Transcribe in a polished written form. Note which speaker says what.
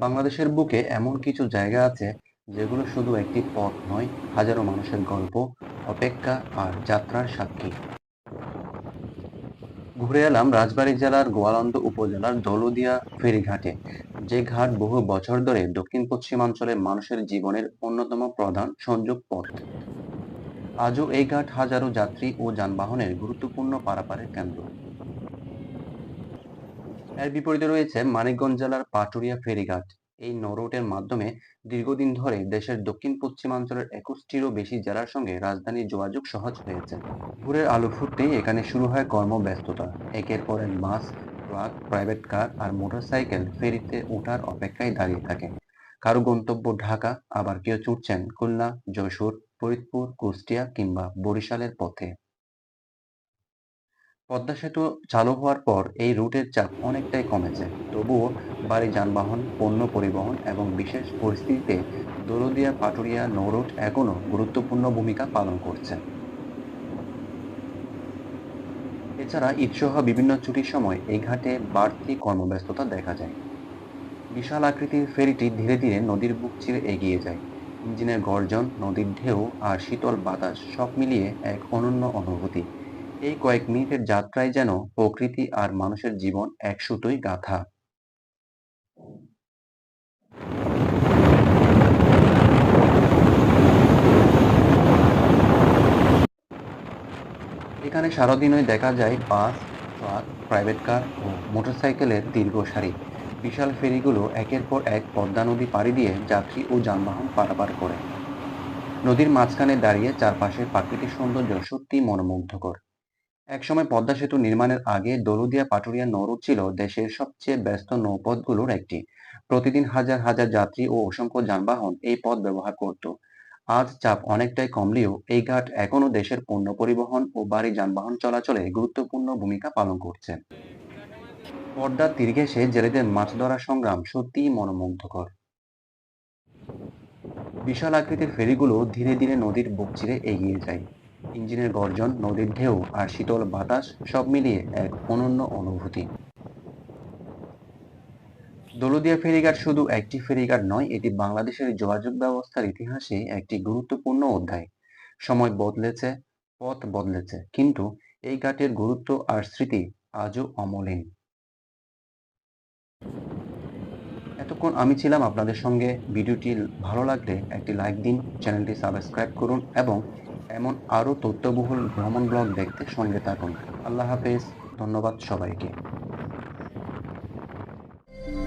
Speaker 1: বাংলাদেশের বুকে এমন কিছু জায়গা আছে যেগুলো শুধু একটি পথ নয়, হাজারো মানুষের গল্প, অপেক্ষা আর যাত্রার সাক্ষী। ঘুরে এলাম রাজবাড়ী জেলার গোয়ালন্দ উপজেলার দৌলতদিয়া ফেরিঘাটে, যে ঘাট বহু বছর ধরে দক্ষিণ পশ্চিমাঞ্চলের মানুষের জীবনের অন্যতম প্রধান সংযোগ পথ। আজও এই ঘাট হাজারো যাত্রী ও যানবাহনের গুরুত্বপূর্ণ পারাপারের কেন্দ্র। এর বিপরীতে রয়েছে মানিকগঞ্জ জেলার পাটুরিয়া ফেরিঘাট। এই নৌরুটের মাধ্যমে দীর্ঘদিন ধরে দেশের দক্ষিণ পশ্চিমাঞ্চলের 21টিরও বেশি জেলার সঙ্গে রাজধানীর যোগাযোগ সহজ হয়েছে। ভোরের আলো ফুটতেই এখানে শুরু হয় কর্মব্যস্ততা। একের পর এক বাস, ট্রাক, প্রাইভেট কার আর মোটরসাইকেল ফেরিতে ওঠার অপেক্ষায় দাঁড়িয়ে থাকে। কারো গন্তব্য ঢাকা, আবার কেউ ছুটছেন খুলনা, যশোর, ফরিদপুর, কুষ্টিয়া কিংবা বরিশালের পথে। পদ্মা সেতু চালু হওয়ার পর এই রুটের চাপ অনেকটাই কমেছে। তবুও ভারী যানবাহন, পণ্য পরিবহন এবং বিশেষ পরিস্থিতিতে দৌলতদিয়া-পাটুরিয়া নৌরুট এখনও গুরুত্বপূর্ণ ভূমিকা পালন করছে। এছাড়া ঈদসহ বিভিন্ন ছুটির সময় এই ঘাটে বাড়তি কর্মব্যস্ততা দেখা যায়। বিশাল আকৃতির ফেরিটি ধীরে ধীরে নদীর বুক চিরে এগিয়ে যায়। ইঞ্জিনের গর্জন, নদীর ঢেউ আর শীতল বাতাস সব মিলিয়ে এক অনন্য অনুভূতি। এই কয়েক মিনিটের যাত্রায় যেন প্রকৃতি আর মানুষের জীবন এক সুতোয় গাঁথা। এখানে সারাদিনই দেখা যায় বাস, ট্রাক, প্রাইভেট কার ও মোটরসাইকেলের দীর্ঘ সারি। বিশাল ফেরিগুলো একের পর এক পদ্মা নদী পাড়ি দিয়ে যাত্রী ও যানবাহন পারাপার করে। নদীর মাঝখানে দাঁড়িয়ে চারপাশের প্রাকৃতিক সৌন্দর্য সত্যিই মনোমুগ্ধকর। একসময় পদ্মা সেতু নির্মাণের আগে দৌলতদিয়া-পাটুরিয়া নৌরুট ছিল দেশের সবচেয়ে ব্যস্ত নৌপথগুলোর একটি। প্রতিদিন হাজার হাজার যাত্রী ও অসংখ্য যানবাহন এই পথ ব্যবহার করত। আজ চাপ অনেকটাই কমলেও এই ঘাট এখনও দেশের পণ্য পরিবহন ও ভারী যানবাহন চলাচলে গুরুত্বপূর্ণ ভূমিকা পালন করছে। পদ্মার তীর ঘেঁষে জেলেদের মাছ ধরার সংগ্রাম সত্যিই মনোমুগ্ধকর। বিশাল আকৃতির ফেরিগুলো ধীরে ধীরে নদীর বুক চিরে এগিয়ে যায়। ইঞ্জিনের গর্জন, নদীর ঢেউ আর শীতল বাতাস সব মিলিয়ে এক অনন্য অনুভূতি। দৌলতদিয়া ফেরিঘাট শুধু একটি ফেরিঘাট নয়, এটি বাংলাদেশের যোগাযোগ ব্যবস্থার ইতিহাসে একটি গুরুত্বপূর্ণ অধ্যায়। সময় বদলেছে, পথ বদলেছে, কিন্তু এই ঘাটের গুরুত্ব আর স্মৃতি আজও অমলিন। এতক্ষণ আমি ছিলাম আপনাদের সঙ্গে। ভিডিওটি ভালো লাগলে একটি লাইক দিন, চ্যানেলটি সাবস্ক্রাইব করুন এবং এমন আরও তথ্যবহুল ভ্রমণ ব্লগ দেখতে সঙ্গে থাকুন। আল্লাহ হাফেজ। ধন্যবাদ সবাইকে।